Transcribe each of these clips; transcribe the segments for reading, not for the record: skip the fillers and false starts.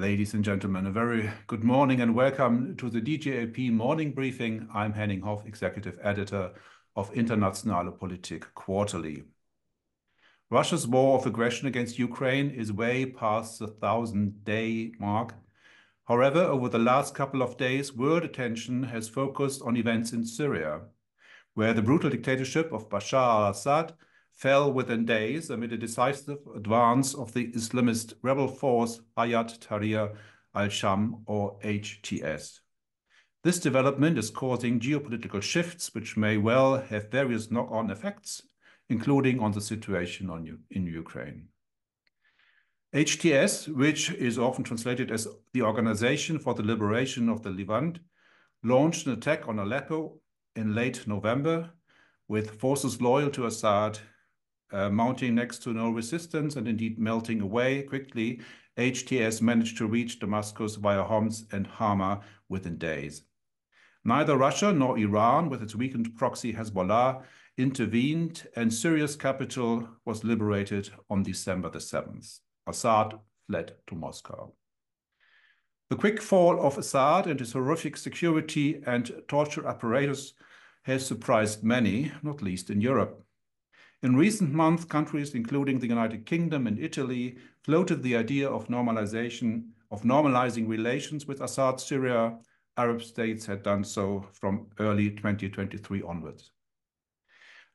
Ladies and gentlemen, a very good morning and welcome to the DGAP morning briefing. I'm Henning Hoff, Executive Editor of Internationale Politik Quarterly. Russia's war of aggression against Ukraine is way past the 1,000-day mark. However, over the last couple of days, world attention has focused on events in Syria, where the brutal dictatorship of Bashar al-Assad fell within days amid a decisive advance of the Islamist rebel force Hayat Tahrir al-Sham, or HTS. This development is causing geopolitical shifts which may well have various knock-on effects, including on the situation in Ukraine. HTS, which is often translated as the Organization for the Liberation of the Levant, launched an attack on Aleppo in late November, with forces loyal to Assad mounting next to no resistance and indeed melting away quickly. HTS managed to reach Damascus via Homs and Hama within days. Neither Russia nor Iran, with its weakened proxy Hezbollah, intervened, and Syria's capital was liberated on December the 7th. Assad fled to Moscow. The quick fall of Assad and his horrific security and torture apparatus has surprised many, not least in Europe. In recent months, countries including the United Kingdom and Italy floated the idea of normalizing relations with Assad's Syria. Arab states had done so from early 2023 onwards.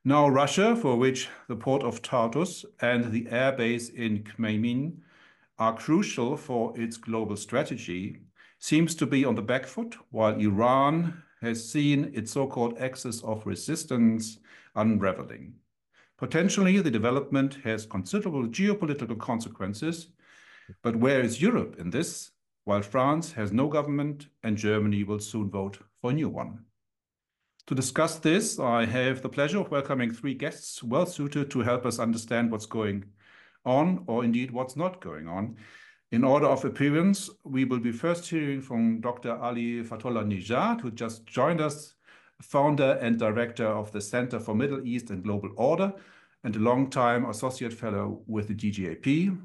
Now Russia, for which the port of Tartus and the airbase in Khmeimim are crucial for its global strategy, seems to be on the back foot, while Iran has seen its so-called axis of resistance unraveling. Potentially, the development has considerable geopolitical consequences, but where is Europe in this, while France has no government and Germany will soon vote for a new one? To discuss this, I have the pleasure of welcoming three guests well suited to help us understand what's going on, or indeed what's not going on. In order of appearance, we will be first hearing from Dr. Ali Fathollah-Nejad, who just joined us, founder and director of the Center for Middle East and Global Order, and a long-time associate fellow with the DGAP.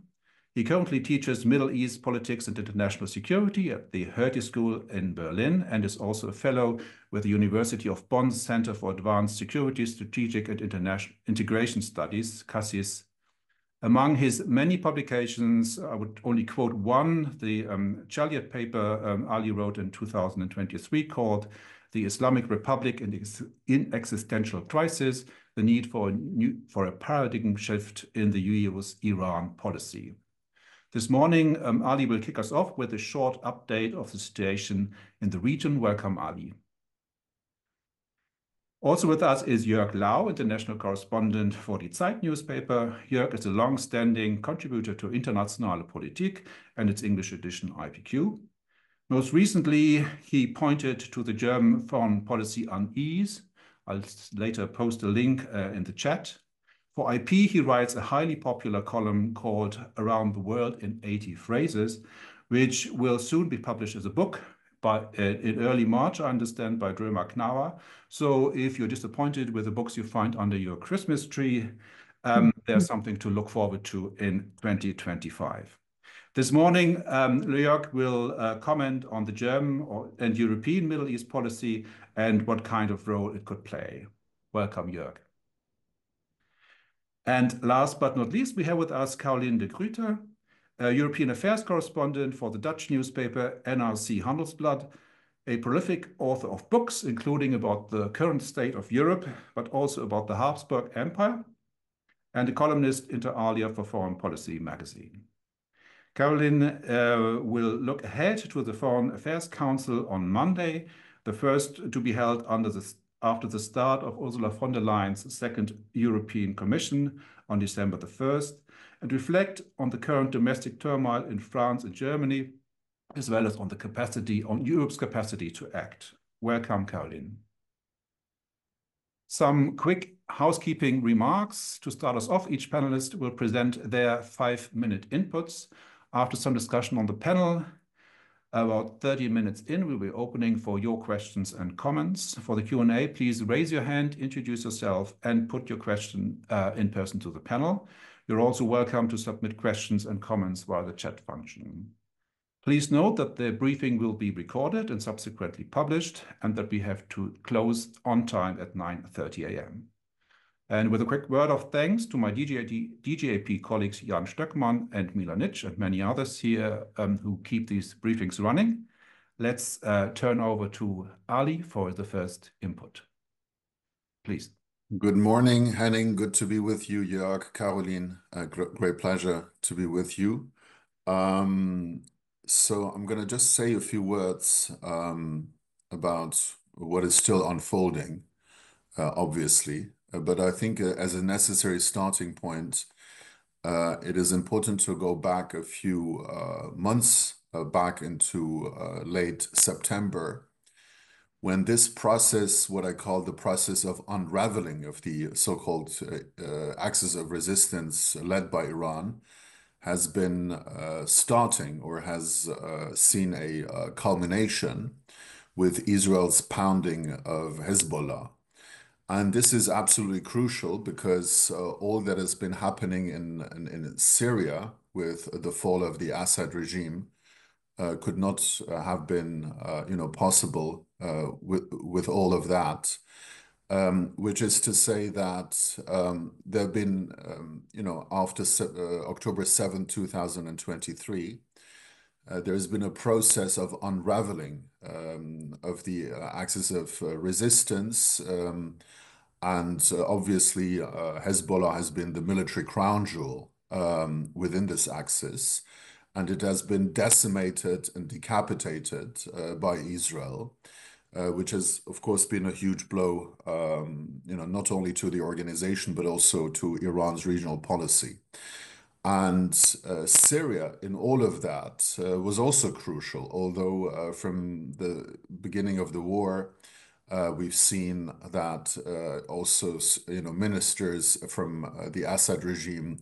He currently teaches Middle East politics and international security at the Hertie School in Berlin, and is also a fellow with the University of Bonn's Center for Advanced Security, Strategic and International Integration Studies, CASIS. Among his many publications, I would only quote one, the Chaliad paper Ali wrote in 2023 called "The Islamic Republic in Existential Crisis, the Need for a Paradigm Shift in the US-Iran Policy." This morning, Ali will kick us off with a short update of the situation in the region. Welcome, Ali. Also with us is Jörg Lau, international correspondent for the Zeit newspaper. Jörg is a long-standing contributor to Internationale Politik and its English edition IPQ. Most recently, he pointed to the German foreign policy unease. I'll later post a link in the chat. For IP, he writes a highly popular column called Around the World in 80 Phrases, which will soon be published as a book in early March, I understand, by Drömer Knauer. So if you're disappointed with the books you find under your Christmas tree, there's something to look forward to in 2025. This morning, Jörg will comment on the German and European Middle East policy and what kind of role it could play. Welcome, Jörg. And last but not least, we have with us Caroline de Gruyter, a European affairs correspondent for the Dutch newspaper NRC Handelsblad, a prolific author of books, including about the current state of Europe, but also about the Habsburg Empire, and a columnist inter alia for Foreign Policy magazine. Caroline will look ahead to the Foreign Affairs Council on Monday, the first to be held after the start of Ursula von der Leyen's second European Commission on December the 1st, and reflect on the current domestic turmoil in France and Germany, as well as on Europe's capacity to act. Welcome, Caroline. Some quick housekeeping remarks. To start us off, each panelist will present their 5-minute inputs. After some discussion on the panel, about 30 minutes in, we'll be opening for your questions and comments. For the Q&A, please raise your hand, introduce yourself, and put your question in person to the panel. You're also welcome to submit questions and comments via the chat function. Please note that the briefing will be recorded and subsequently published, and that we have to close on time at 9:30 a.m. And with a quick word of thanks to my DGAP colleagues Jan Stöckmann and Mila Nitsch and many others here who keep these briefings running, let's turn over to Ali for the first input. Please. Good morning, Henning. Good to be with you, Jörg, Caroline. Great pleasure to be with you. So I'm going to just say a few words about what is still unfolding, obviously. But I think as a necessary starting point, it is important to go back a few months back into late September, when this process, what I call the process of unraveling of the so-called axis of resistance led by Iran, has been starting or has seen a culmination with Israel's pounding of Hezbollah. And this is absolutely crucial because all that has been happening in Syria with the fall of the Assad regime could not have been possible with all of that. Which is to say that there have been, after October 7, 2023, there's been a process of unraveling of the axis of resistance. And obviously, Hezbollah has been the military crown jewel within this axis. And it has been decimated and decapitated by Israel. Which has, of course, been a huge blow, not only to the organization, but also to Iran's regional policy. And Syria, in all of that, was also crucial, although from the beginning of the war, we've seen that also, ministers from the Assad regime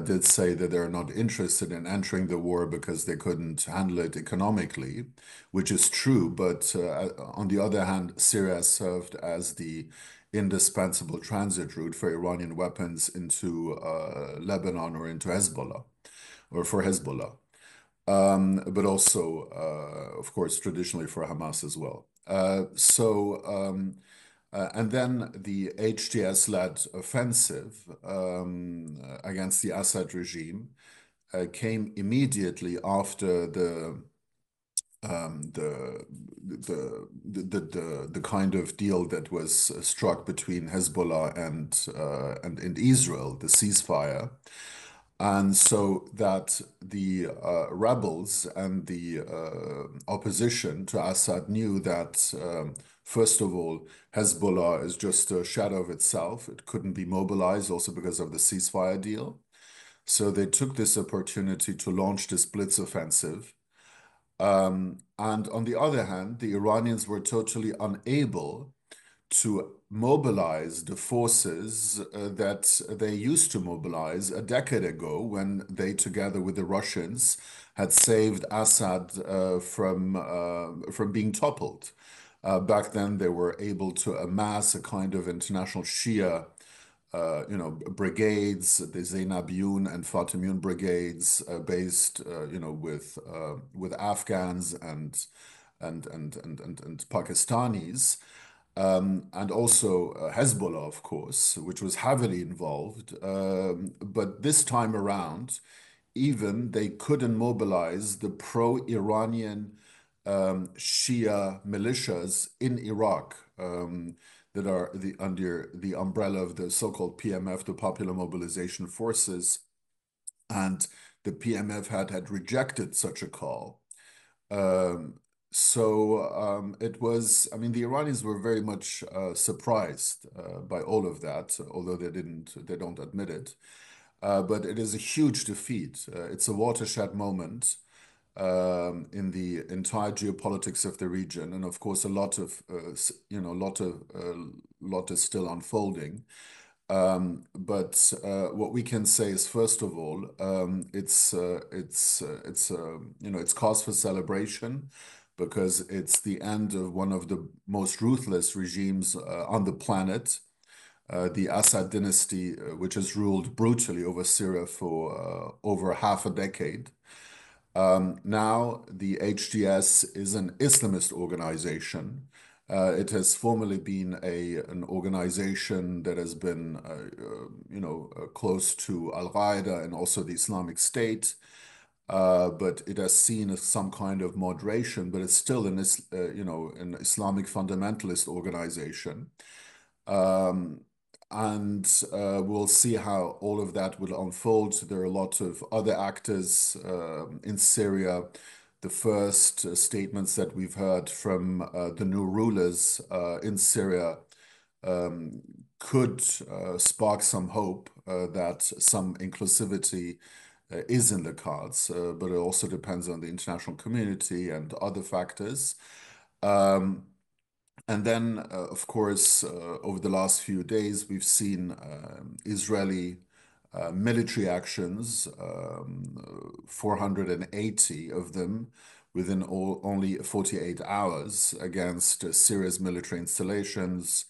did say that they're not interested in entering the war because they couldn't handle it economically, which is true. But on the other hand, Syria served as the indispensable transit route for Iranian weapons into Lebanon or into Hezbollah, or for Hezbollah. But also, of course, traditionally for Hamas as well. And then the HTS-led offensive against the Assad regime came immediately after the kind of deal that was struck between Hezbollah and Israel, the ceasefire. And so that the rebels and the opposition to Assad knew that, first of all, Hezbollah is just a shadow of itself. It couldn't be mobilized also because of the ceasefire deal. So they took this opportunity to launch this blitz offensive. And on the other hand, the Iranians were totally unable to mobilize the forces that they used to mobilize a decade ago when they, together with the Russians, had saved Assad from being toppled. Back then, they were able to amass a kind of international Shia brigades, the Zainabiyun and Fatimiyun brigades, based, with Afghans and Pakistanis. And also Hezbollah, of course, which was heavily involved. But this time around, even they couldn't mobilize the pro-Iranian Shia militias in Iraq that are under the umbrella of the so-called PMF, the Popular Mobilization Forces. And the PMF had rejected such a call. It was, the Iranians were very much surprised by all of that, although they don't admit it. But it is a huge defeat. It's a watershed moment in the entire geopolitics of the region, and of course, a lot is still unfolding. But what we can say is, first of all, it's cause for celebration, because it's the end of one of the most ruthless regimes on the planet, the Assad dynasty, which has ruled brutally over Syria for over half a decade. Now, the HDS is an Islamist organization. It has formerly been an organization that has been, close to Al-Qaeda and also the Islamic State. But it has seen some kind of moderation, but it's still an Islamic fundamentalist organization. And we'll see how all of that will unfold. There are a lot of other actors in Syria. The first statements that we've heard from the new rulers in Syria could spark some hope that some inclusivity is in the cards, but it also depends on the international community and other factors. And then, of course, over the last few days, we've seen Israeli military actions, 480 of them within only 48 hours against Syria's military installations.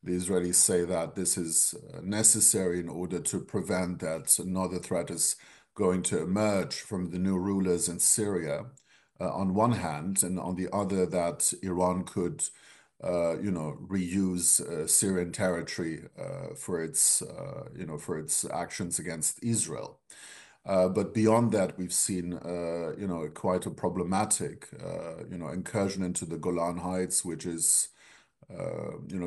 The Israelis say that this is necessary in order to prevent that another threat is going to emerge from the new rulers in Syria, on one hand, and on the other, that Iran could reuse Syrian territory for its actions against Israel. But beyond that, we've seen quite a problematic incursion into the Golan Heights, which is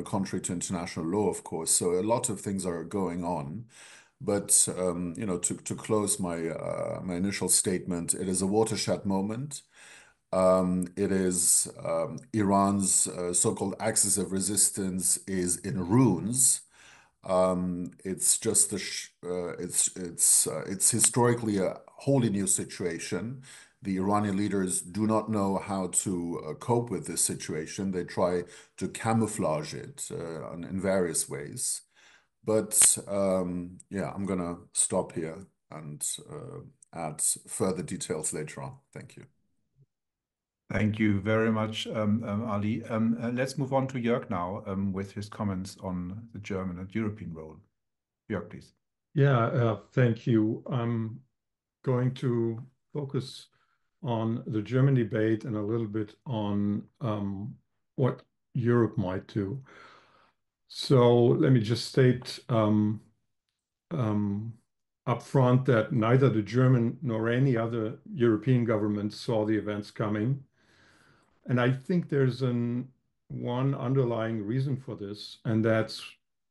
contrary to international law, of course. So a lot of things are going on. But to close my initial statement, it is a watershed moment. It is Iran's so-called axis of resistance is in ruins. It's just it's historically a wholly new situation. The Iranian leaders do not know how to cope with this situation. They try to camouflage it in various ways. But yeah, I'm going to stop here and add further details later on. Thank you. Thank you very much, Ali. Let's move on to Jörg now with his comments on the German and European role. Jörg, please. Yeah, thank you. I'm going to focus on the German debate and a little bit on what Europe might do. So let me just state up front that neither the German nor any other European government saw the events coming. And I think there's one underlying reason for this, and that's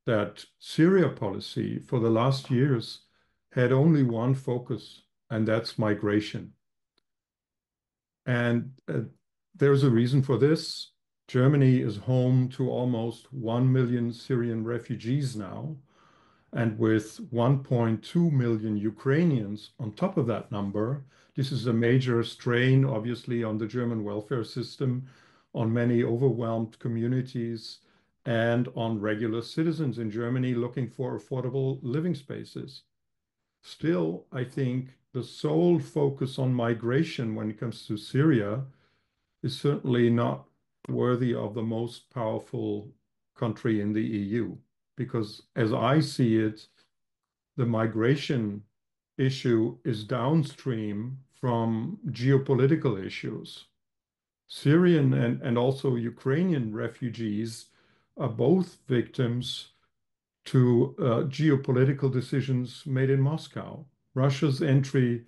that Syria policy for the last years had only one focus, and that's migration. And there's a reason for this. Germany is home to almost 1 million Syrian refugees now, and with 1.2 million Ukrainians on top of that number, this is a major strain, obviously, on the German welfare system, on many overwhelmed communities, and on regular citizens in Germany looking for affordable living spaces. Still, I think the sole focus on migration when it comes to Syria is certainly not worthy of the most powerful country in the EU. Because as I see it, the migration issue is downstream from geopolitical issues. Syrian and also Ukrainian refugees are both victims to geopolitical decisions made in Moscow. Russia's entry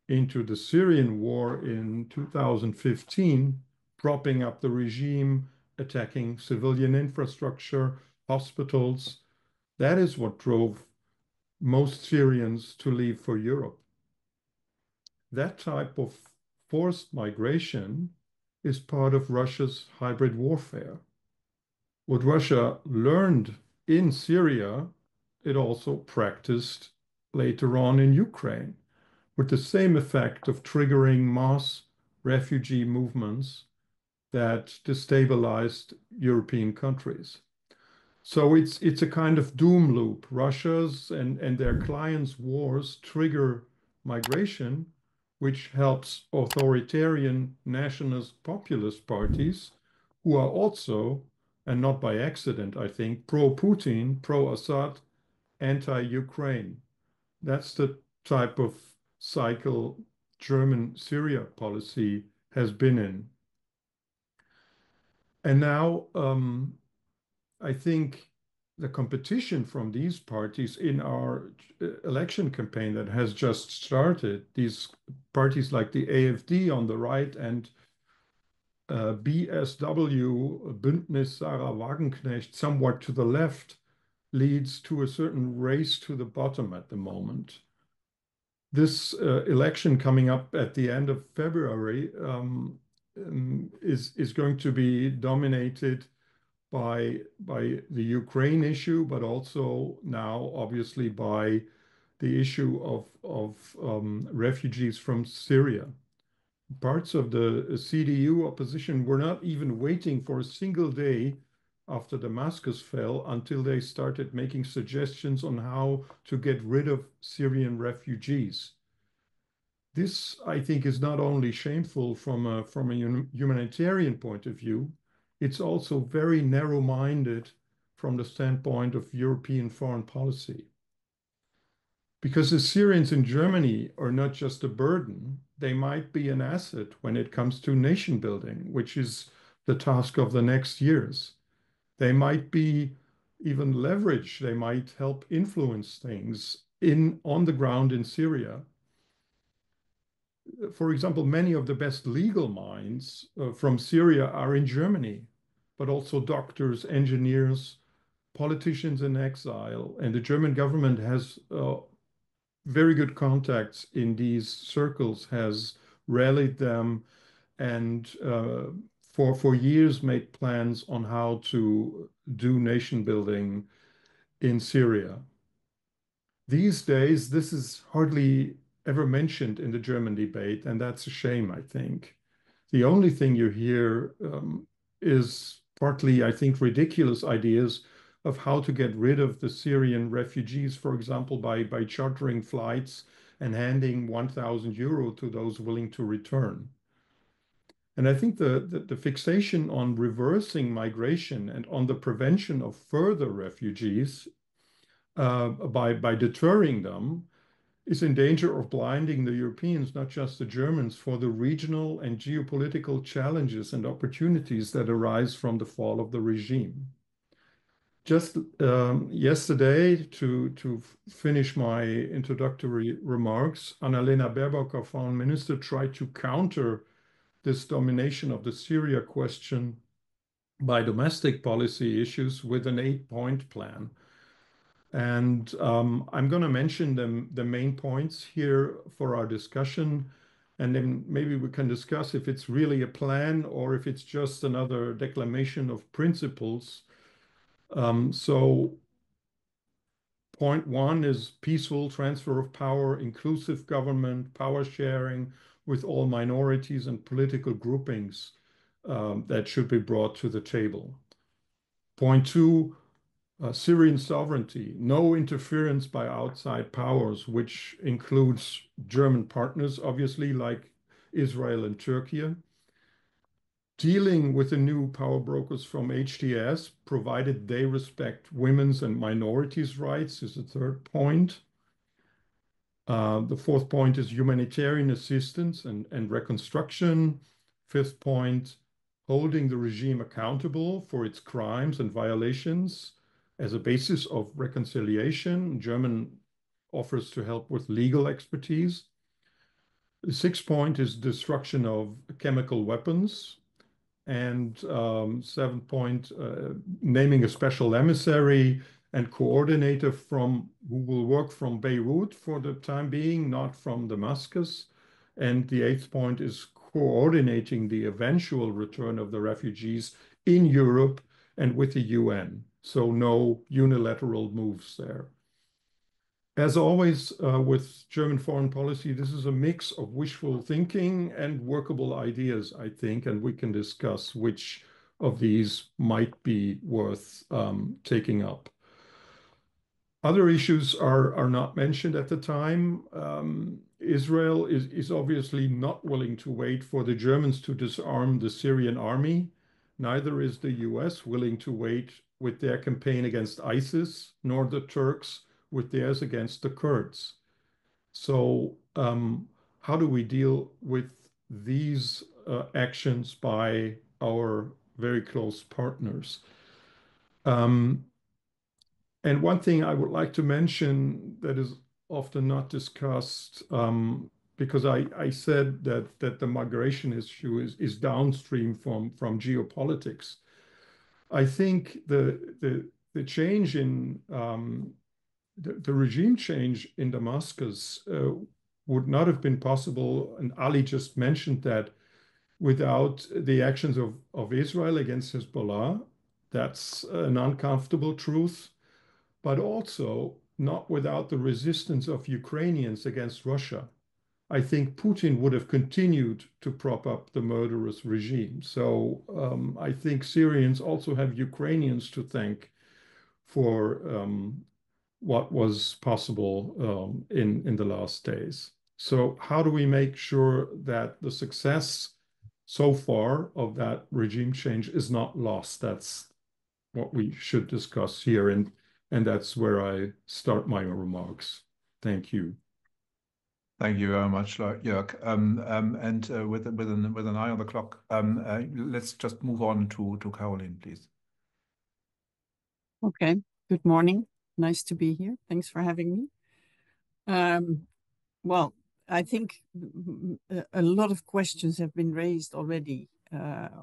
into the Syrian war in 2015, propping up the regime, attacking civilian infrastructure, hospitals. That is what drove most Syrians to leave for Europe. That type of forced migration is part of Russia's hybrid warfare. What Russia learned in Syria, it also practiced later on in Ukraine, with the same effect of triggering mass refugee movements that destabilized European countries. So it's a kind of doom loop. Russia's and their clients' wars trigger migration, which helps authoritarian nationalist populist parties who are also, and not by accident, I think, pro-Putin, pro-Assad, anti-Ukraine. That's the type of cycle German Syria policy has been in. And now I think the competition from these parties in our election campaign that has just started, these parties like the AfD on the right and BSW, Bündnis Sarah Wagenknecht, somewhat to the left, leads to a certain race to the bottom at the moment. This election coming up at the end of February is going to be dominated by the Ukraine issue, but also now obviously by the issue of refugees from Syria. Parts of the CDU opposition were not even waiting for a single day after Damascus fell until they started making suggestions on how to get rid of Syrian refugees. This, I think, is not only shameful from a humanitarian point of view, it's also very narrow-minded from the standpoint of European foreign policy. Because the Syrians in Germany are not just a burden, they might be an asset when it comes to nation building, which is the task of the next years. They might be even leverage, they might help influence things on the ground in Syria. For example, many of the best legal minds from Syria are in Germany, but also doctors, engineers, politicians in exile. And the German government has very good contacts in these circles, has rallied them, and for years made plans on how to do nation building in Syria. These days, this is hardly ever mentioned in the German debate, and that's a shame, I think. The only thing you hear is partly, I think, ridiculous ideas of how to get rid of the Syrian refugees, for example, by chartering flights and handing 1,000 euro to those willing to return. And I think the fixation on reversing migration and on the prevention of further refugees by deterring them is in danger of blinding the Europeans, not just the Germans, for the regional and geopolitical challenges and opportunities that arise from the fall of the regime. Just yesterday, to finish my introductory remarks, Annalena Baerbock, our foreign minister, tried to counter this domination of the Syria question by domestic policy issues with an 8-point plan. And I'm going to mention the main points here for our discussion, and then maybe we can discuss if it's really a plan or if it's just another declamation of principles. So point one is peaceful transfer of power, inclusive government, power sharing with all minorities and political groupings that should be brought to the table. Point two, Syrian sovereignty, no interference by outside powers, which includes German partners, obviously, like Israel and Turkey. Dealing with the new power brokers from HTS, provided they respect women's and minorities' rights, is the third point. The fourth point is humanitarian assistance and reconstruction. Fifth point, holding the regime accountable for its crimes and violations as a basis of reconciliation. German offers to help with legal expertise. The sixth point is destruction of chemical weapons. And seventh point, naming a special emissary and coordinator who will work from Beirut for the time being, not from Damascus. And the eighth point is coordinating the eventual return of the refugees in Europe and with the UN. So no unilateral moves there. As always, with German foreign policy, this is a mix of wishful thinking and workable ideas, I think, and we can discuss which of these might be worth taking up. Other issues are not mentioned at the time. Israel is obviously not willing to wait for the Germans to disarm the Syrian army. Neither is the US willing to wait with their campaign against ISIS, nor the Turks with theirs against the Kurds. So how do we deal with these actions by our very close partners? And one thing I would like to mention that is often not discussed, because I said that the migration issue is downstream from geopolitics. I think the change in the regime change in Damascus would not have been possible, and Ali just mentioned that, without the actions of Israel against Hezbollah. That's an uncomfortable truth, but also not without the resistance of Ukrainians against Russia. I think Putin would have continued to prop up the murderous regime. So I think Syrians also have Ukrainians to thank for what was possible in the last days. So how do we make sure that the success so far of that regime change is not lost? That's what we should discuss here, and that's where I start my remarks. Thank you. Thank you very much, Jörg. With an eye on the clock, let's just move on to Caroline, please. Okay. Good morning. Nice to be here. Thanks for having me. Well, I think a lot of questions have been raised already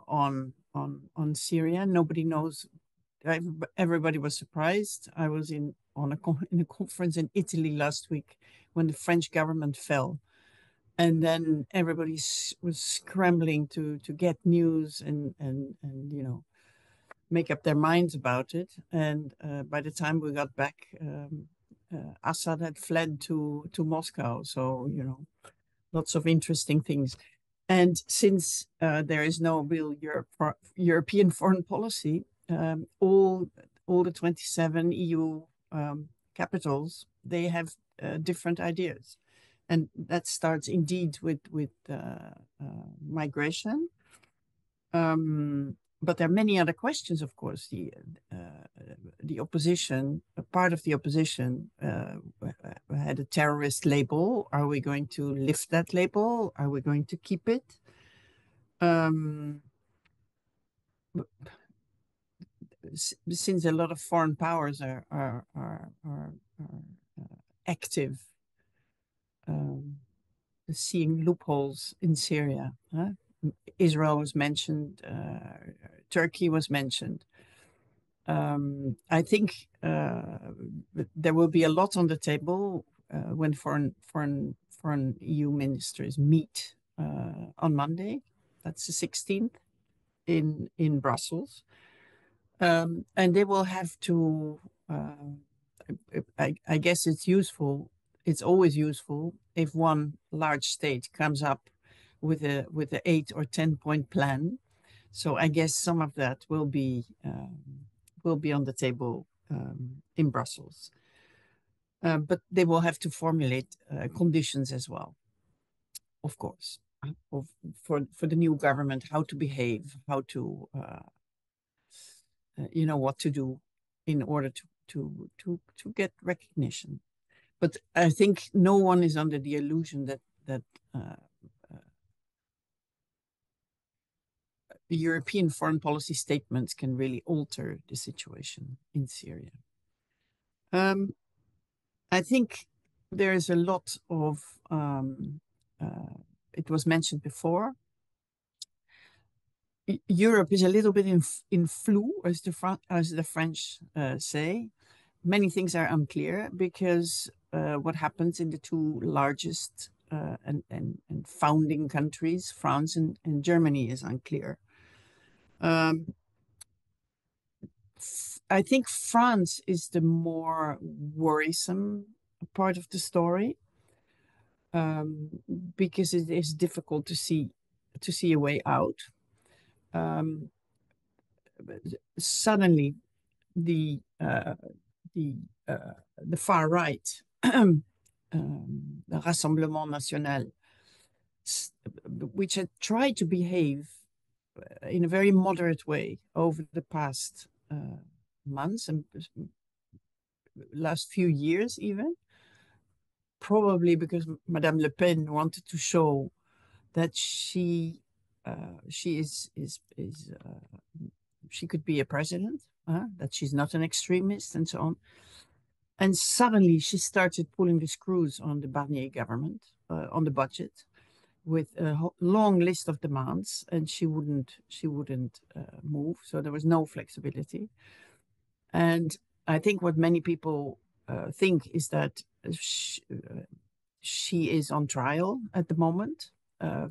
on Syria. Nobody knows. Everybody was surprised. I was in a conference in Italy last week when the French government fell, and then everybody was scrambling to get news and make up their minds about it. And by the time we got back, Assad had fled to Moscow. So lots of interesting things. And since there is no real European foreign policy, all the 27 EU capitals, they have different ideas. And that starts indeed with migration. But there are many other questions, of course. The opposition, a part of the opposition had a terrorist label. Are we going to lift that label? Are we going to keep it? Since a lot of foreign powers are active, seeing loopholes in Syria. Israel was mentioned, Turkey was mentioned. I think there will be a lot on the table when foreign EU ministers meet on Monday. That's the 16th in Brussels. And they will have to, I guess it's useful, it's always useful if one large state comes up with a 8 or 10 point plan. So I guess some of that will be on the table in Brussels. But they will have to formulate conditions as well, of course, for the new government, how to behave, how to what to do in order to get recognition. But I think no one is under the illusion that the European foreign policy statements can really alter the situation in Syria. I think there is a lot of, it was mentioned before, Europe is a little bit in flou, as the French say. Many things are unclear because what happens in the two largest and founding countries, France and Germany, is unclear. I think France is the more worrisome part of the story because it is difficult to see a way out. Suddenly, the far right, the Rassemblement National, which had tried to behave in a very moderate way over the past months and last few years even, probably because Madame Le Pen wanted to show that she could be a president, that she's not an extremist and so on. And suddenly she started pulling the screws on the Barnier government, on the budget, with a long list of demands, and she wouldn't move. So there was no flexibility. And I think what many people think is that she is on trial at the moment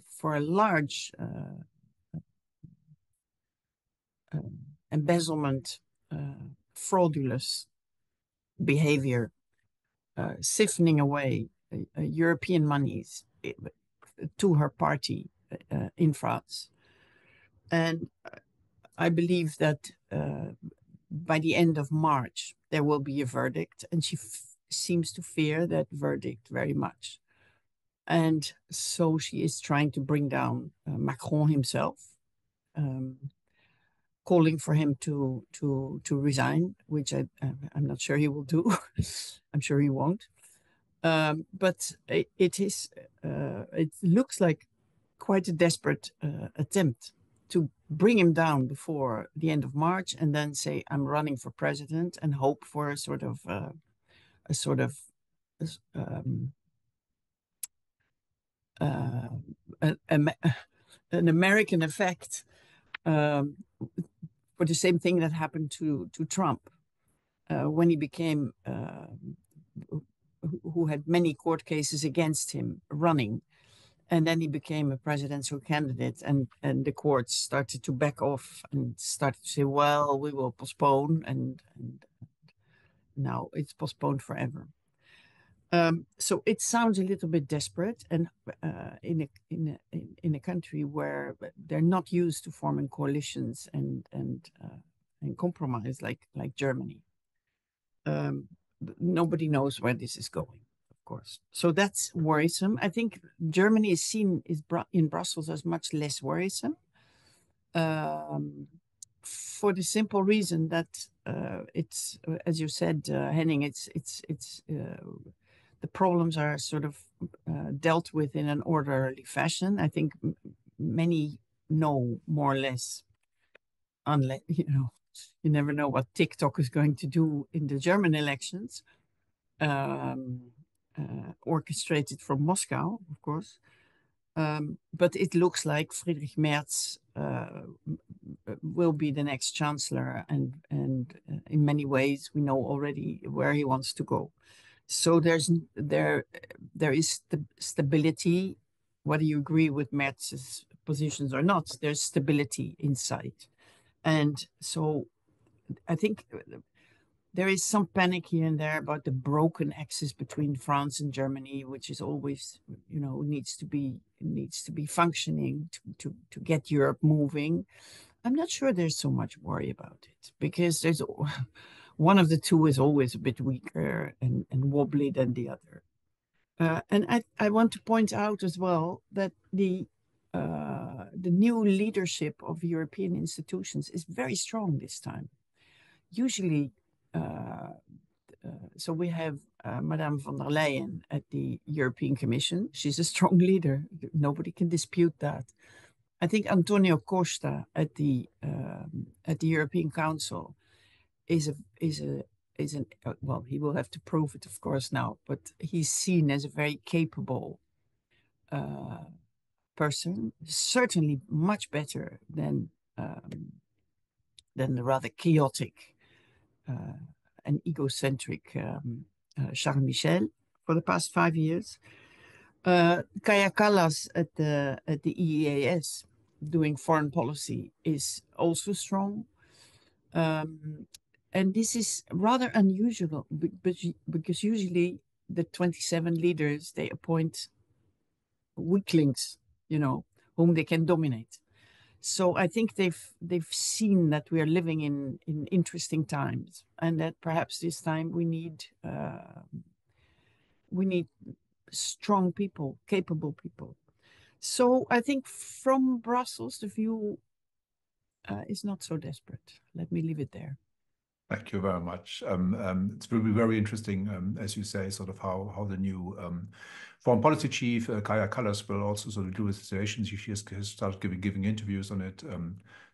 for a large embezzlement, fraudulent behavior, siphoning away European monies to her party in France. And I believe that by the end of March, there will be a verdict, and she seems to fear that verdict very much. And so she is trying to bring down Macron himself, calling for him to resign, which I'm not sure he will do. I'm sure he won't. But it looks like quite a desperate attempt to bring him down before the end of March, and then say, I'm running for president, and hope for an American effect for the same thing that happened to Trump when he became, who had many court cases against him running. And then he became a presidential candidate, and the courts started to back off and started to say, well, we will postpone, and now it's postponed forever. So it sounds a little bit desperate, and in a country where they're not used to forming coalitions and compromise like Germany. Nobody knows where this is going, of course. So that's worrisome. I think Germany is seen in Brussels as much less worrisome, for the simple reason that it's, as you said, Henning, it's the problems are sort of dealt with in an orderly fashion. I think many know more or less, unless, you never know what TikTok is going to do in the German elections, orchestrated from Moscow, of course. But it looks like Friedrich Merz will be the next chancellor, and in many ways we know already where he wants to go. So there is stability, whether you agree with Merz's positions or not. There's stability in sight, and so I think there is some panic here and there about the broken axis between France and Germany, which is always, needs to be functioning to get Europe moving. I'm not sure there's so much worry about it, because there's one of the two is always a bit weaker and wobbly than the other. And I want to point out as well that the new leadership of European institutions is very strong this time. Usually, so we have Madame von der Leyen at the European Commission. She's a strong leader. Nobody can dispute that. I think Antonio Costa at the European Council well, he will have to prove it, of course, now, but he's seen as a very capable person, certainly much better than the rather chaotic and egocentric Charles Michel for the past 5 years. Kaja Kallas at the EEAS doing foreign policy is also strong. And this is rather unusual, because usually the 27 leaders, they appoint weaklings, whom they can dominate. So I think they've seen that we are living in interesting times, and that perhaps this time we need strong people, capable people. So I think from Brussels, the view is not so desperate. Let me leave it there. Thank you very much. It will be very interesting, as you say, sort of how the new foreign policy chief, Kaja Kallas, will also sort of do the situations. She has started giving interviews on it,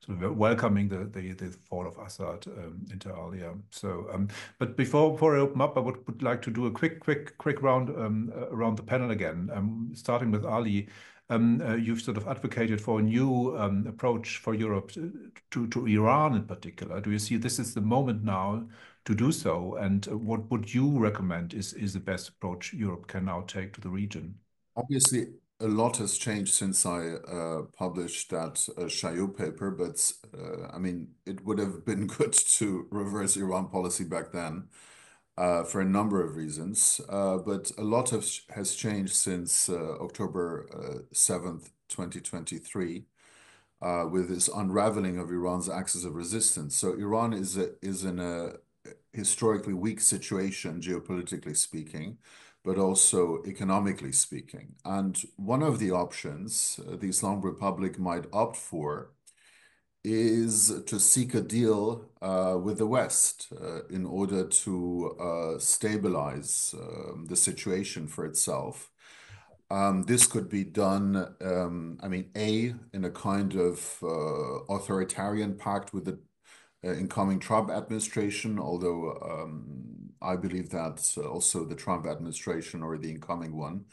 sort of welcoming the fall of Assad inter alia. So, but before I open up, I would like to do a quick round around the panel again, starting with Ali. You've sort of advocated for a new approach for Europe to Iran in particular. Do you see this is the moment now to do so? And what would you recommend is the best approach Europe can now take to the region? Obviously, a lot has changed since I published that Chaillot paper, but I mean, it would have been good to reverse Iran policy back then. For a number of reasons, but a lot has changed since October 7th, 2023, with this unraveling of Iran's axis of resistance. So Iran is in a historically weak situation, geopolitically speaking, but also economically speaking. And one of the options the Islamic Republic might opt for is to seek a deal with the West in order to stabilize the situation for itself. This could be done, I mean, in a kind of authoritarian pact with the incoming Trump administration, although I believe that also the Trump administration or the incoming one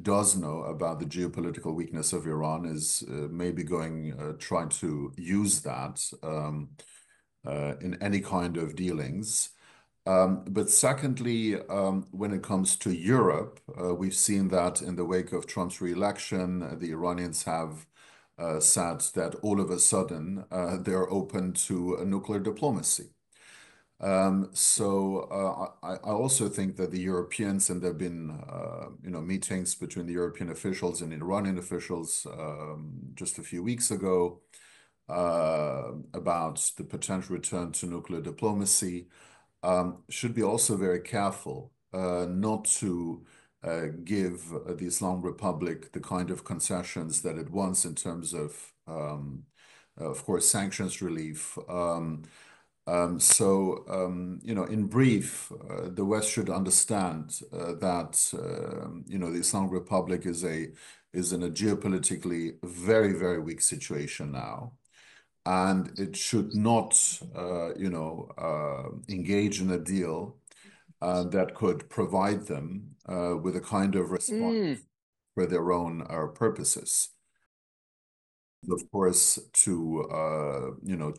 does know about the geopolitical weakness of Iran, is maybe trying to use that in any kind of dealings. But secondly, when it comes to Europe, we've seen that in the wake of Trump's re-election, the Iranians have said that all of a sudden they're open to a nuclear diplomacy. So I also think that the Europeans, and there have been meetings between the European officials and Iranian officials just a few weeks ago about the potential return to nuclear diplomacy, should be also very careful not to give the Islamic Republic the kind of concessions that it wants in terms of course, sanctions relief. In brief, the West should understand that the Islamic Republic is in a geopolitically very, very weak situation now, and it should not engage in a deal that could provide them with a kind of response for their own purposes. Of course, to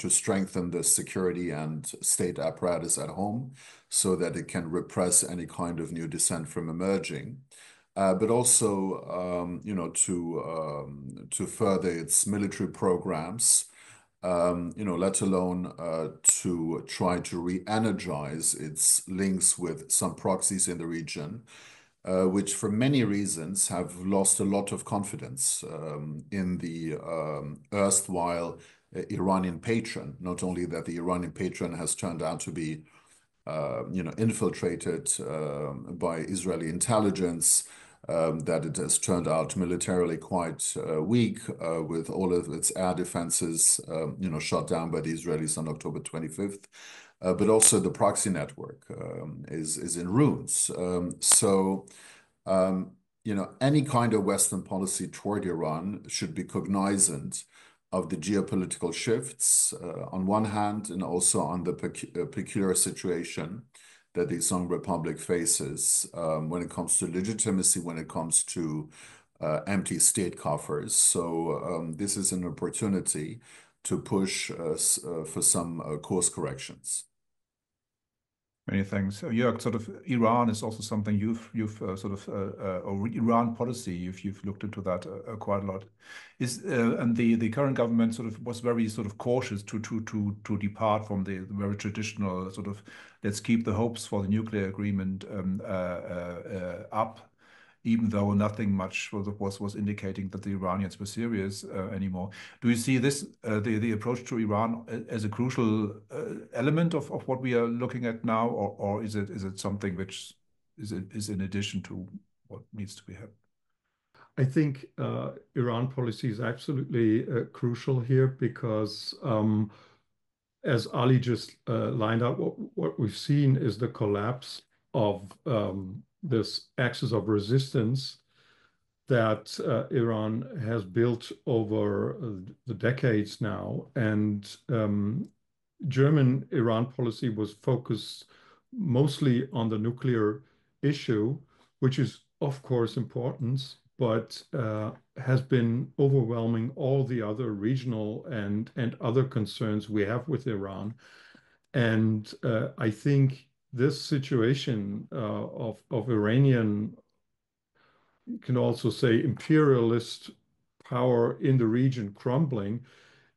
strengthen the security and state apparatus at home so that it can repress any kind of new dissent from emerging, but also, to further its military programs, let alone to try to re-energize its links with some proxies in the region, which for many reasons have lost a lot of confidence in the erstwhile Iranian patron. Not only that the Iranian patron has turned out to be infiltrated by Israeli intelligence, that it has turned out militarily quite weak, with all of its air defenses shot down by the Israelis on October 25th. But also the proxy network is in ruins. Any kind of Western policy toward Iran should be cognizant of the geopolitical shifts on one hand, and also on the peculiar situation that the Islamic Republic faces when it comes to legitimacy, when it comes to empty state coffers. So this is an opportunity to push for some course corrections. Many thanks. Jörg, sort of Iran is also something you've or Iran policy, you've looked into that quite a lot. And the current government sort of was very sort of cautious to depart from the very traditional sort of let's keep the hopes for the nuclear agreement up, even though nothing much was indicating that the Iranians were serious anymore. Do you see this, the approach to Iran as a crucial element of what we are looking at now, or is it something which is in addition to what needs to be happened? I think Iran policy is absolutely crucial here because as Ali just lined up, what we've seen is the collapse of this axis of resistance that Iran has built over the decades now. And German Iran policy was focused mostly on the nuclear issue, which is, of course, important, but has been overwhelming all the other regional and other concerns we have with Iran. And I think this situation of Iranian, you can also say imperialist power in the region crumbling,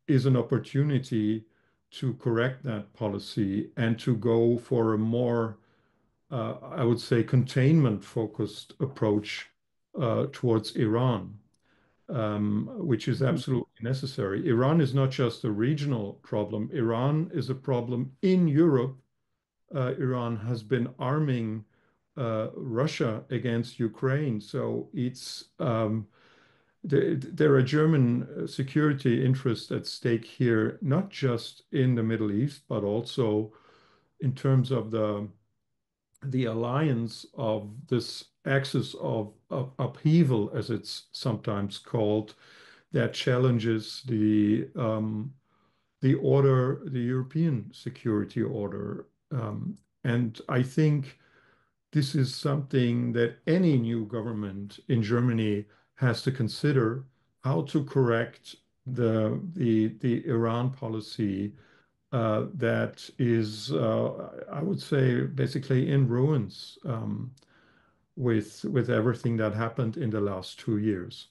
is an opportunity to correct that policy and to go for a more, I would say, containment-focused approach towards Iran, which is absolutely necessary. Iran is not just a regional problem. Iran is a problem in Europe. Iran has been arming Russia against Ukraine. So it's there are German security interests at stake here, not just in the Middle East, but also in terms of the alliance of this axis of upheaval, as it's sometimes called, that challenges the order, the European security order. And I think this is something that any new government in Germany has to consider, how to correct the Iran policy that is, I would say, basically in ruins with everything that happened in the last 2 years.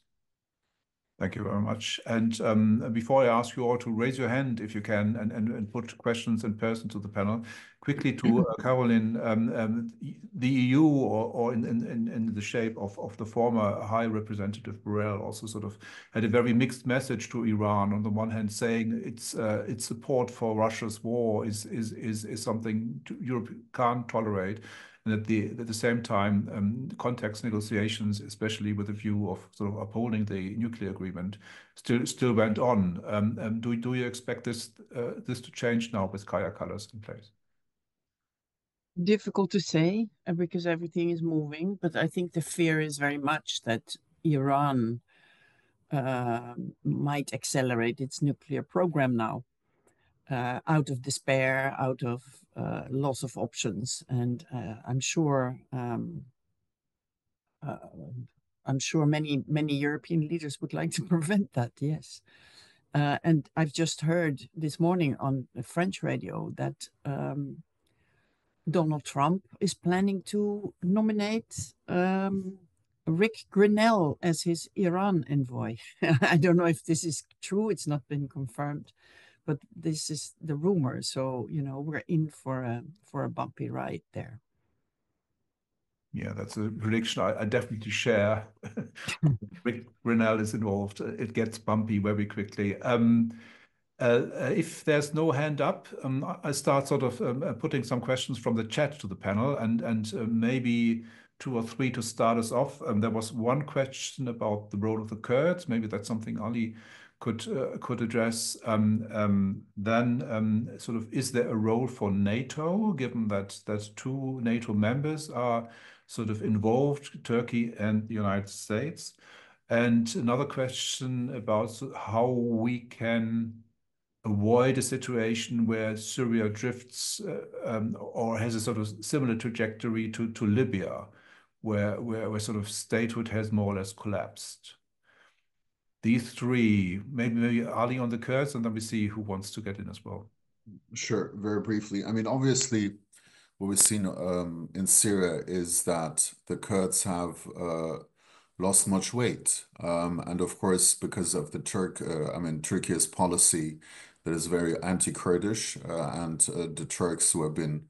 Thank you very much. And before I ask you all to raise your hand, if you can, and put questions in person to the panel, quickly to Caroline, the EU or in the shape of the former High Representative Borrell also sort of had a very mixed message to Iran. On the one hand, saying its support for Russia's war is something Europe can't tolerate. And at the same time, context negotiations, especially with the view of sort of upholding the nuclear agreement, still went on. Do you expect this to change now with Kaja Kallas in place? Difficult to say because everything is moving, but I think the fear is very much that Iran might accelerate its nuclear program now. Out of despair, out of loss of options, and I'm sure many European leaders would like to prevent that. Yes, and I've just heard this morning on the French radio that Donald Trump is planning to nominate Rick Grinnell as his Iran envoy. I don't know if this is true; it's not been confirmed. But this is the rumor, so we're in for a bumpy ride there. Yeah, that's a prediction I definitely share. Rick Grinnell is involved. It gets bumpy very quickly. If there's no hand up, I start sort of putting some questions from the chat to the panel, and maybe 2 or 3 to start us off. There was one question about the role of the Kurds. Maybe that's something Ali could address. Then sort of, is there a role for NATO, given that 2 NATO members are sort of involved, Turkey and the United States? And another question about how we can avoid a situation where Syria drifts or has a sort of similar trajectory to Libya, where sort of statehood has more or less collapsed. These 3, maybe Ali on the Kurds, and then we see who wants to get in as well. Sure, very briefly. I mean, obviously, what we've seen in Syria is that the Kurds have lost much weight. And of course, because of the Turkey's policy that is very anti-Kurdish, and the Turks, who have been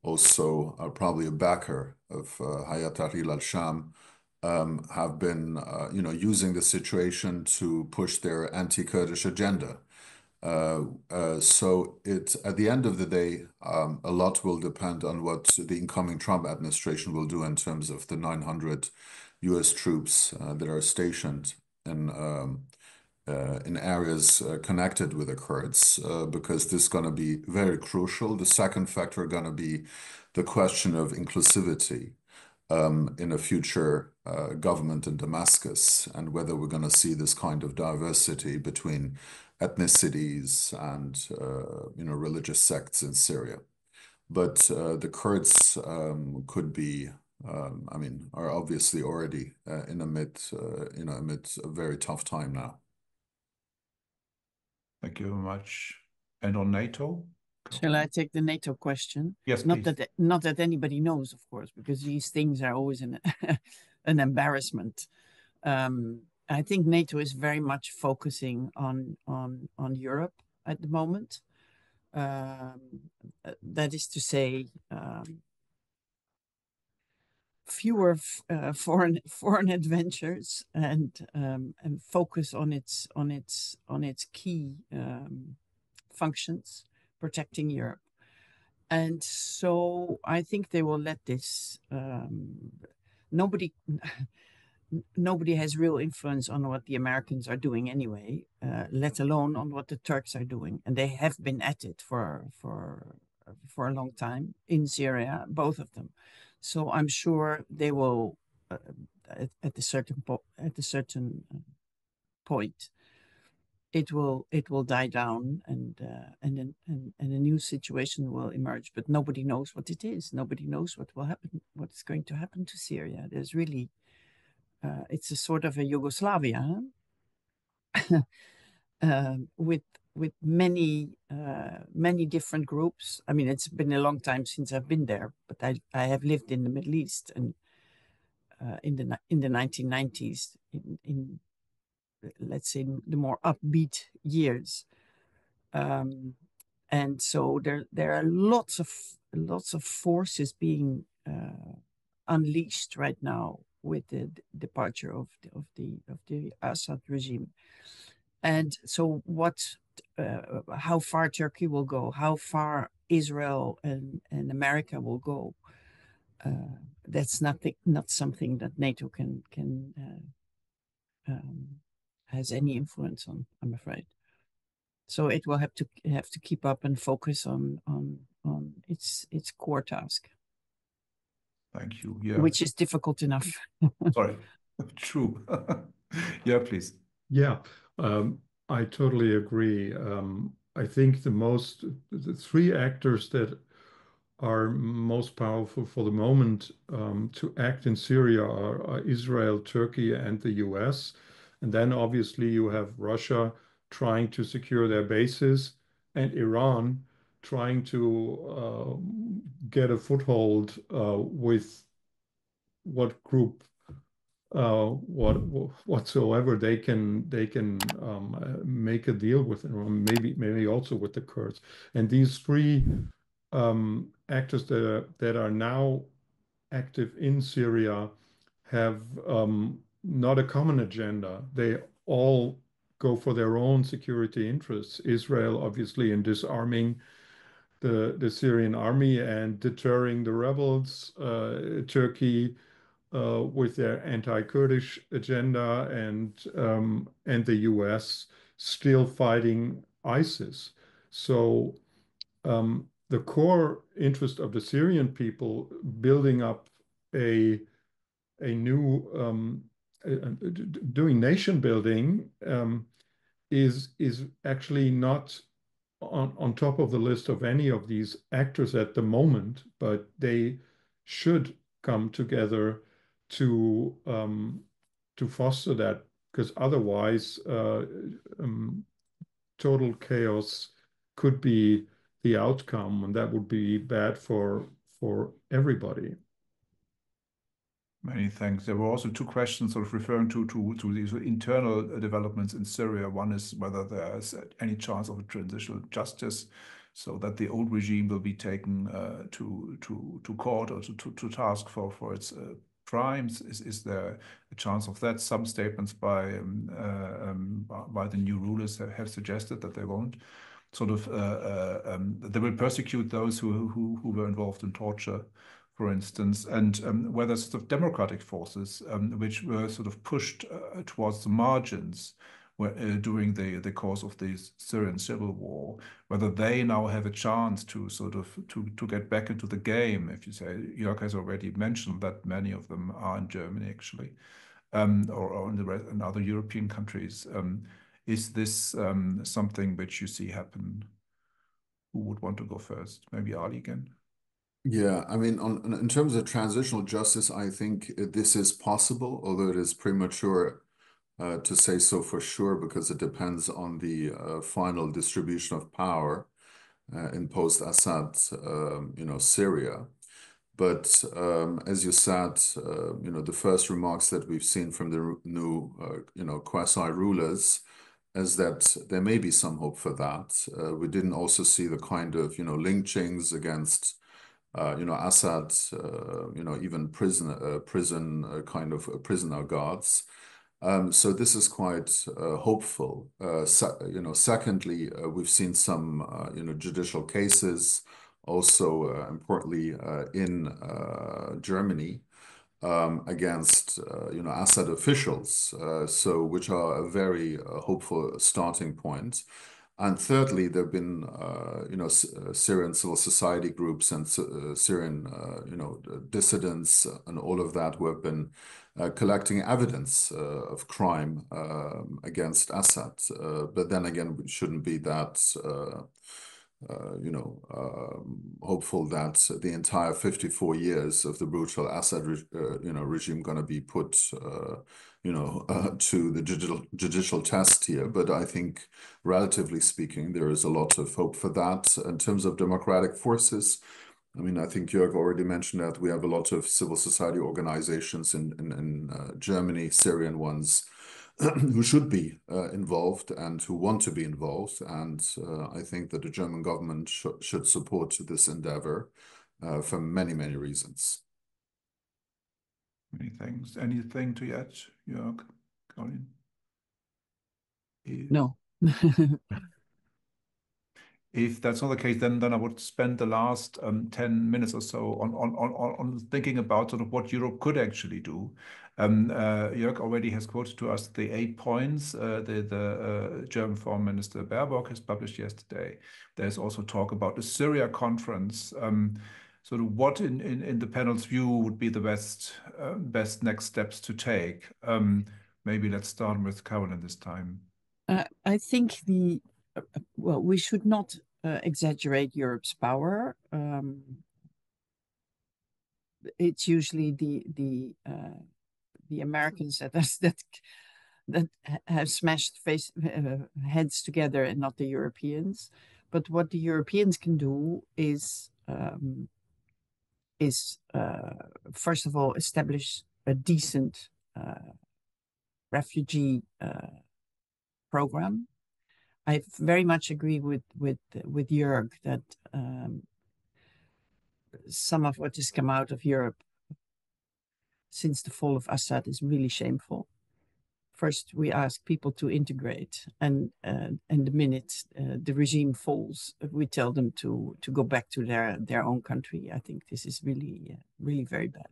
also probably a backer of Hayat Tahrir al-Sham, have been using the situation to push their anti-Kurdish agenda. So at the end of the day, a lot will depend on what the incoming Trump administration will do in terms of the 900 U.S. troops that are stationed in in areas connected with the Kurds, because this is going to be very crucial. The second factor going to be the question of inclusivity in a future government in Damascus, and whether we're going to see this kind of diversity between ethnicities and religious sects in Syria. But the Kurds could be, are obviously already amid a very tough time now. Thank you very much. And on NATO? Shall I take the NATO question? Yes, not please. Not that anybody knows, of course, because these things are always an embarrassment. I think NATO is very much focusing on Europe at the moment. That is to say, fewer foreign adventures, and focus on its key functions, protecting Europe. And so I think they will let this. Nobody has real influence on what the Americans are doing anyway, let alone on what the Turks are doing, and they have been at it for a long time in Syria, both of them. So I'm sure they will, at a certain point, it will die down, and a new situation will emerge. But nobody knows what it is. Nobody knows what will happen. What's going to happen to Syria? There's really, it's a sort of a Yugoslavia, with many different groups. I mean, it's been a long time since I've been there, but I have lived in the Middle East, and in the 1990s, in let's say the more upbeat years, and so there are lots of forces being unleashed right now with the departure of the Assad regime. And so how far Turkey will go, how far Israel and America will go, that's not something that NATO can has any influence on, I'm afraid. So it will have to keep up and focus on its core task. Thank you. Yeah. Which is difficult enough. Sorry. True. Yeah, please. Yeah, I totally agree. I think the three actors that are most powerful for the moment to act in Syria are Israel, Turkey, and the US. And then obviously you have Russia trying to secure their bases, and Iran trying to get a foothold with what group whatsoever they can make a deal with Iran, maybe also with the Kurds. And these three actors that are now active in Syria have not a common agenda. They all go for their own security interests. Israel, obviously, in disarming the Syrian army and deterring the rebels. Turkey with their anti-Kurdish agenda, and the US still fighting ISIS. So the core interest of the Syrian people building up a new doing nation building is actually not on top of the list of any of these actors at the moment, but they should come together to foster that, because otherwise total chaos could be the outcome, and that would be bad for everybody. Many thanks. There were also two questions sort of referring to these internal developments in Syria. One is whether there is any chance of a transitional justice, so that the old regime will be taken to court or to task for its crimes. Is there a chance of that? Some statements by the new rulers have suggested that they won't. Sort of they will persecute those who were involved in torture, for instance, and whether sort of democratic forces which were sort of pushed towards the margins during the course of the Syrian civil war, whether they now have a chance to sort of to get back into the game. If you say, Jörg has already mentioned that many of them are in Germany actually, or in other European countries. Is this something which you see happen? Who would want to go first? Maybe Ali again. Yeah, I mean, in terms of transitional justice, I think this is possible, although it is premature to say so for sure, because it depends on the final distribution of power in post-Assad, Syria. But as you said, the first remarks that we've seen from the new, quasi-rulers is that there may be some hope for that. We didn't also see the kind of, lynchings against Assad, even prisoner guards. So this is quite hopeful. Secondly, we've seen some, judicial cases, also importantly in Germany against, Assad officials, which are a very hopeful starting point. And thirdly, there have been, Syrian civil society groups and Syrian, dissidents and all of that who have been collecting evidence of crime against Assad. But then again, we shouldn't be that, hopeful that the entire 54 years of the brutal Assad, regime going to be put, to the judicial test here. But I think, relatively speaking, there is a lot of hope for that. In terms of democratic forces, I mean, I think Jörg already mentioned that we have a lot of civil society organizations in Germany, Syrian ones, who should be involved and who want to be involved. And I think that the German government should support this endeavor for many, many reasons. Many thanks. Anything to add, Jörg, Colin? No. If that's not the case, then I would spend the last 10 minutes or so on thinking about sort of what Europe could actually do. Jörg already has quoted to us the 8 points the German Foreign Minister Baerbock has published yesterday. There's also talk about the Syria conference. Sort of what in the panel's view would be the best next steps to take? Maybe let's start with Carolyn this time. I think well, we should not exaggerate Europe's power. It's usually the Americans that have smashed heads together, and not the Europeans. But what the Europeans can do is first of all establish a decent refugee program. I very much agree with Jörg that some of what has come out of Europe since the fall of Assad is really shameful. First, we ask people to integrate, and the minute the regime falls, we tell them to go back to their own country. I think this is really really very bad.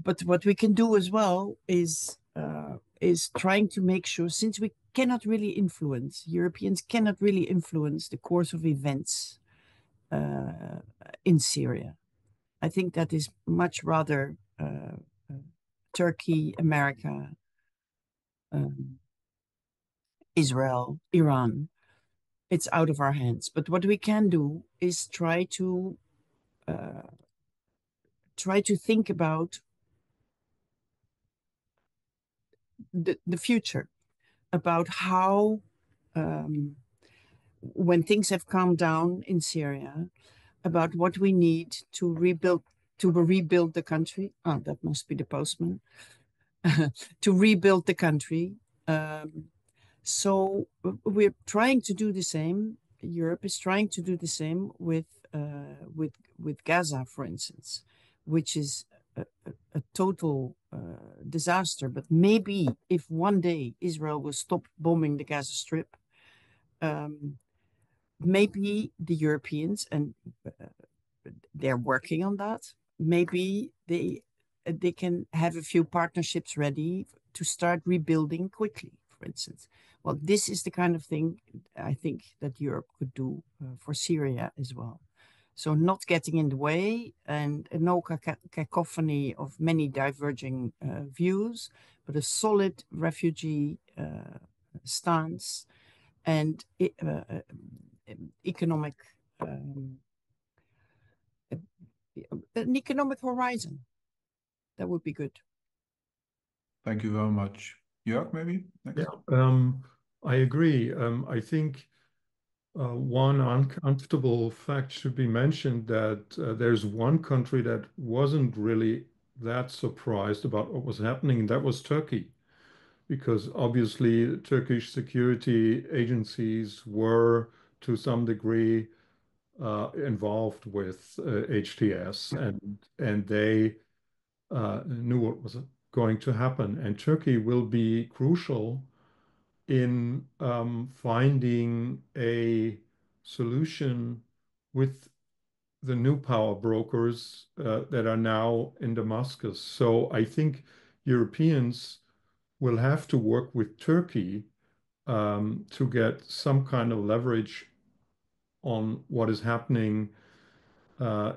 But what we can do as well is trying to make sure, since we cannot really influence, Europeans cannot really influence the course of events in Syria. I think that is much rather Turkey, America, Israel, Iran. It's out of our hands. But what we can do is try to think about the future, about how when things have calmed down in Syria, about what we need to rebuild the country. Oh, that must be the postman. To rebuild the country. So we're trying to do the same. Europe is trying to do the same with Gaza, for instance, which is a total disaster. But maybe if one day Israel will stop bombing the Gaza Strip, maybe the Europeans, and they're working on that, maybe they can have a few partnerships ready to start rebuilding quickly, for instance. Well, this is the kind of thing I think that Europe could do for Syria as well. So not getting in the way, and no cacophony of many diverging views, but a solid refugee stance and economic an economic horizon. That would be good. Thank you very much. Jörg, maybe next. Yeah, I agree. I think one uncomfortable fact should be mentioned that there's one country that wasn't really that surprised about what was happening, and that was Turkey, because obviously Turkish security agencies were to some degree involved with HTS, and they knew what was going to happen. And Turkey will be crucial in finding a solution with the new power brokers that are now in Damascus. So I think Europeans will have to work with Turkey to get some kind of leverage on what is happening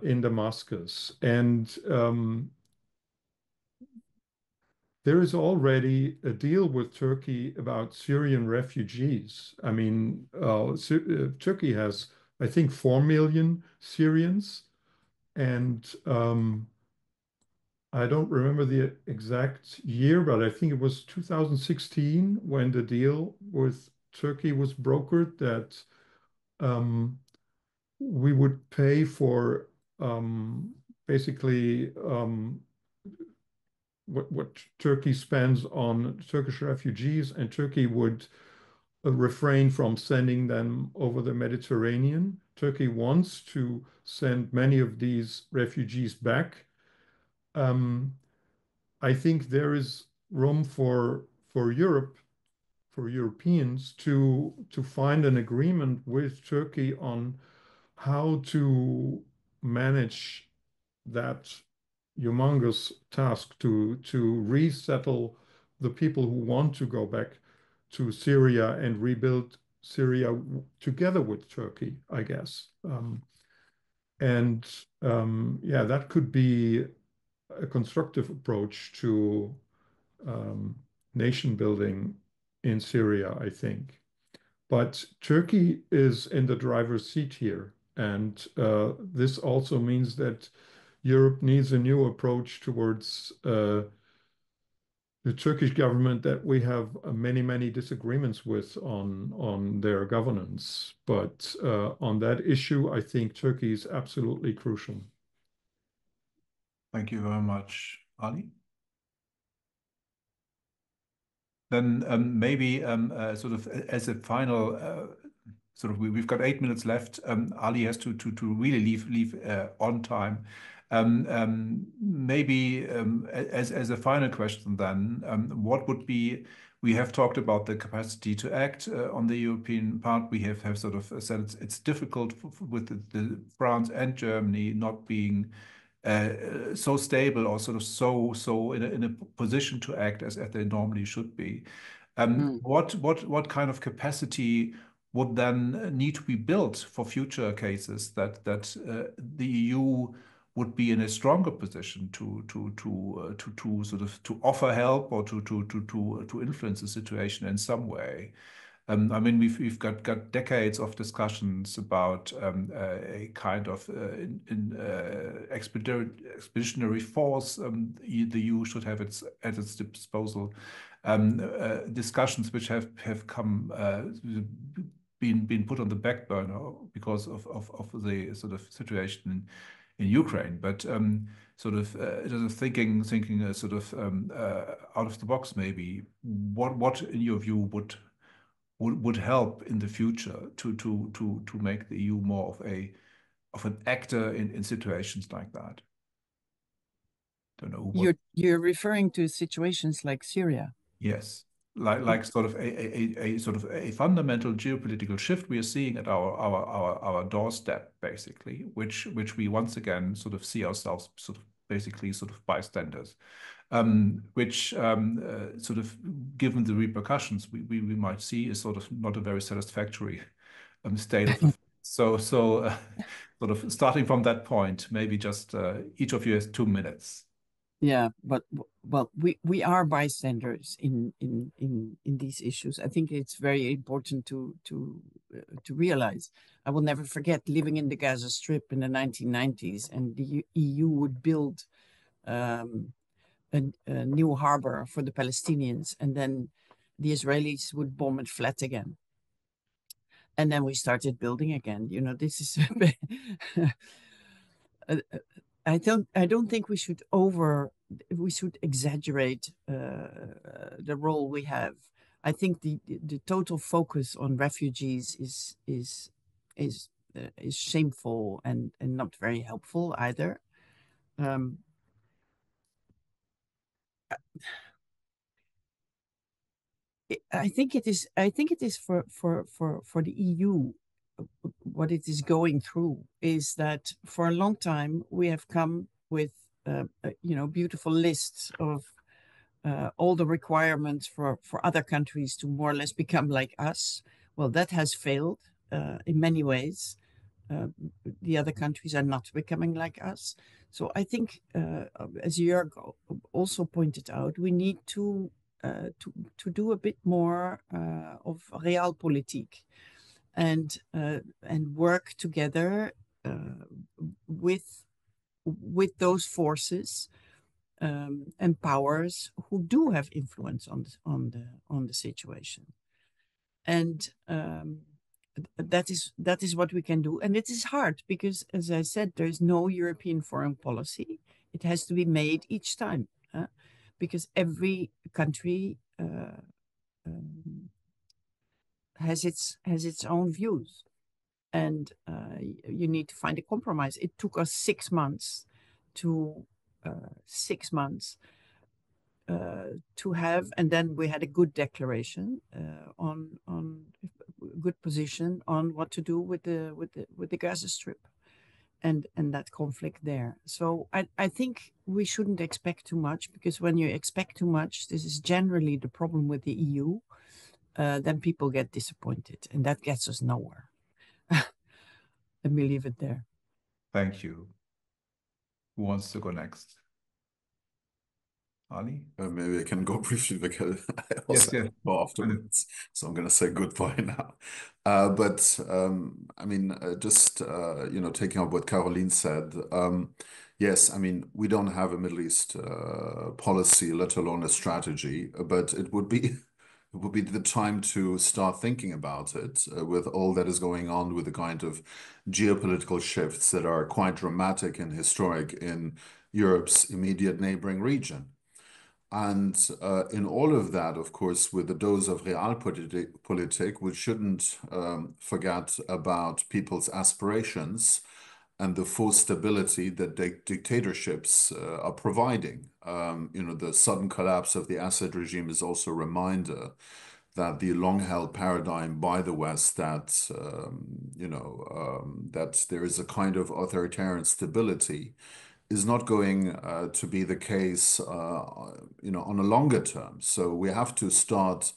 in Damascus. And there is already a deal with Turkey about Syrian refugees. I mean, Turkey has, I think, 4 million Syrians. And I don't remember the exact year, but I think it was 2016 when the deal with Turkey was brokered that we would pay for basically what Turkey spends on Turkish refugees, and Turkey would refrain from sending them over the Mediterranean. Turkey wants to send many of these refugees back. I think there is room for Europe, for Europeans to find an agreement with Turkey on how to manage that humongous task to resettle the people who want to go back to Syria and rebuild Syria together with Turkey, I guess. Yeah, that could be a constructive approach to nation building in Syria, I think. But Turkey is in the driver's seat here. And this also means that Europe needs a new approach towards the Turkish government that we have many, many disagreements with on their governance. But on that issue, I think Turkey is absolutely crucial. Thank you very much, Ali. Then maybe sort of as a final sort of we've got 8 minutes left. Ali has to really leave on time. Maybe as a final question then, what would be, we have talked about the capacity to act on the European part. We have sort of said it's difficult with the France and Germany not being so stable or sort of so in a position to act as they normally should be. What kind of capacity would then need to be built for future cases that the EU would be in a stronger position to sort of to offer help or to influence the situation in some way? I mean, we've got decades of discussions about a kind of expeditionary force the EU should have at its disposal. Discussions which have come been put on the back burner because of the sort of situation in Ukraine, but sort of thinking sort of out of the box maybe. What in your view would help in the future to make the EU more of an actor in situations like that? Don't know. You're referring to situations like Syria. Yes, like sort of a sort of a fundamental geopolitical shift we are seeing at our doorstep, basically, which we once again sort of see ourselves sort of basically sort of bystanders. which sort of, given the repercussions we might see, is sort of not a very satisfactory state of affairs. So sort of starting from that point, maybe just each of you has 2 minutes. Yeah, but well, we are bystanders in these issues. I think it's very important to realize. I will never forget living in the Gaza Strip in the 1990s, and the EU would build a new harbor for the Palestinians, and then the Israelis would bomb it flat again. And then we started building again. You know, this is I don't think we should exaggerate the role we have. I think the total focus on refugees is shameful and not very helpful either. I think it is for the EU. What it is going through is that for a long time we have come with beautiful lists of all the requirements for other countries to more or less become like us. Well, that has failed in many ways. The other countries are not becoming like us. So I think, as Jörg also pointed out, we need to do a bit more of realpolitik and work together with those forces and powers who do have influence on the situation, and that is what we can do. And it is hard because, as I said, there is no European foreign policy. It has to be made each time, because every country has its own views, and you need to find a compromise. It took us 6 months to have, and then we had a good declaration on good position on what to do with the Gaza Strip and that conflict there. So I think we shouldn't expect too much, because when you expect too much, this is generally the problem with the EU. Then people get disappointed, and that gets us nowhere. Let me leave it there. Thank you. Who wants to go next? Ali? Maybe I can go briefly because I also have to go afterwards. So I'm going to say goodbye now. I mean, just taking up what Caroline said. Yes, I mean, we don't have a Middle East policy, let alone a strategy, but it would be the time to start thinking about it with all that is going on, with the kind of geopolitical shifts that are quite dramatic and historic in Europe's immediate neighboring region. And in all of that, of course, with a dose of realpolitik, we shouldn't forget about people's aspirations and the forced stability that dictatorships are providing. The sudden collapse of the Assad regime is also a reminder that the long-held paradigm by the West that that there is a kind of authoritarian stability is not going to be the case, on a longer term. So we have to start,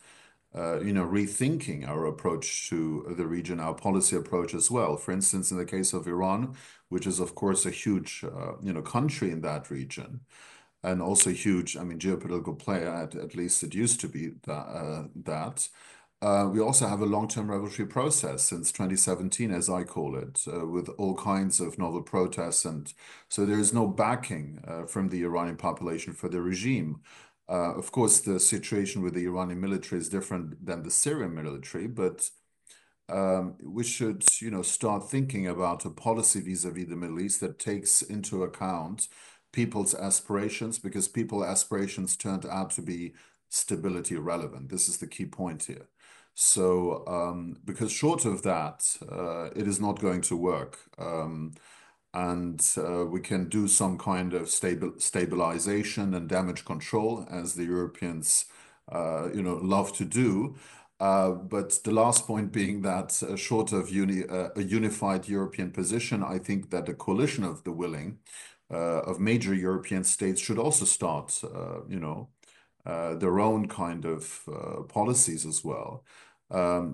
rethinking our approach to the region, our policy approach as well. For instance, in the case of Iran, which is of course a huge, country in that region, and also a huge, geopolitical player. At least it used to be that. We also have a long-term revolutionary process since 2017, as I call it, with all kinds of novel protests. And so there is no backing from the Iranian population for the regime. Of course, the situation with the Iranian military is different than the Syrian military, but we should, start thinking about a policy vis-a-vis the Middle East that takes into account people's aspirations, because people's aspirations turned out to be stability relevant. This is the key point here. So, because short of that, it is not going to work. We can do some kind of stabilization and damage control, as the Europeans, love to do. But the last point being that short of a unified European position, I think that a coalition of the willing of major European states should also start, their own kind of policies as well.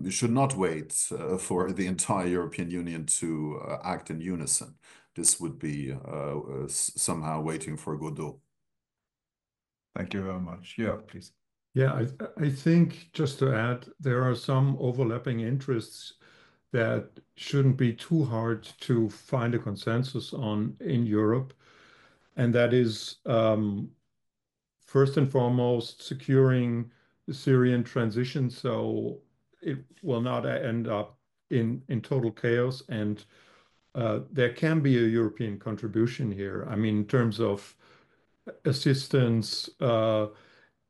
We should not wait for the entire European Union to act in unison. This would be somehow waiting for Godot. Thank you very much. Yeah, please. Yeah, I think just to add, there are some overlapping interests that shouldn't be too hard to find a consensus on in Europe. And that is first and foremost securing the Syrian transition so it will not end up in total chaos. And there can be a European contribution here. I mean, in terms of assistance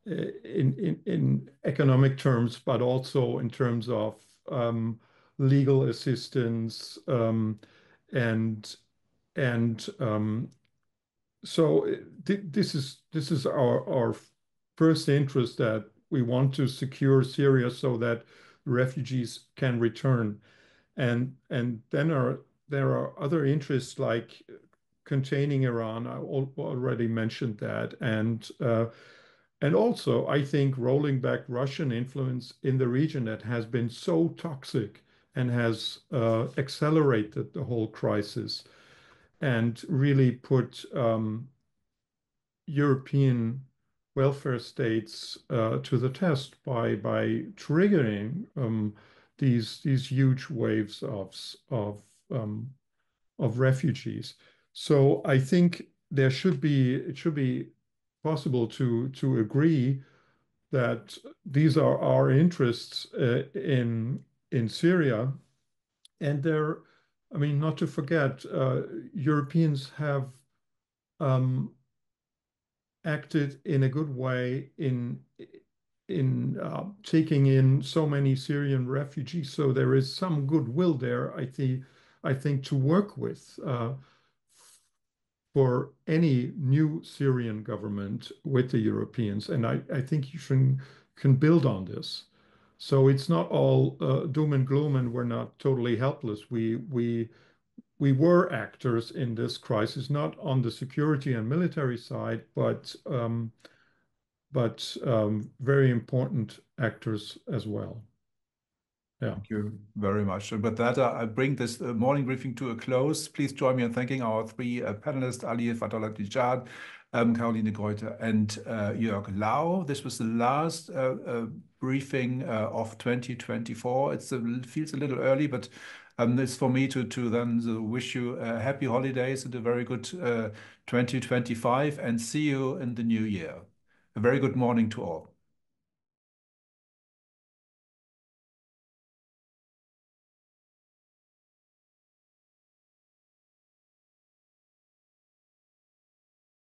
in economic terms, but also in terms of legal assistance and and so this is our first interest, that we want to secure Syria so that refugees can return, and then there are other interests like containing Iran. I already mentioned that, and also I think rolling back Russian influence in the region that has been so toxic and has accelerated the whole crisis and really put European welfare states to the test by triggering these huge waves of refugees. So I think it should be possible to agree that these are our interests in Syria, and I mean, not to forget, Europeans have acted in a good way in taking in so many Syrian refugees. So there is some goodwill there, I think, to work with for any new Syrian government with the Europeans, and I think you can build on this. So it's not all doom and gloom, and we're not totally helpless. We were actors in this crisis, not on the security and military side, but very important actors as well. Yeah. Thank you very much. And with that, I bring this morning briefing to a close. Please join me in thanking our three panelists, Ali Fathollah-Nejad, Caroline Gruyter, and Jörg Lau. This was the last briefing of 2024. It feels a little early, but it's for me to then wish you happy holidays and a very good 2025, and see you in the new year. A very good morning to all.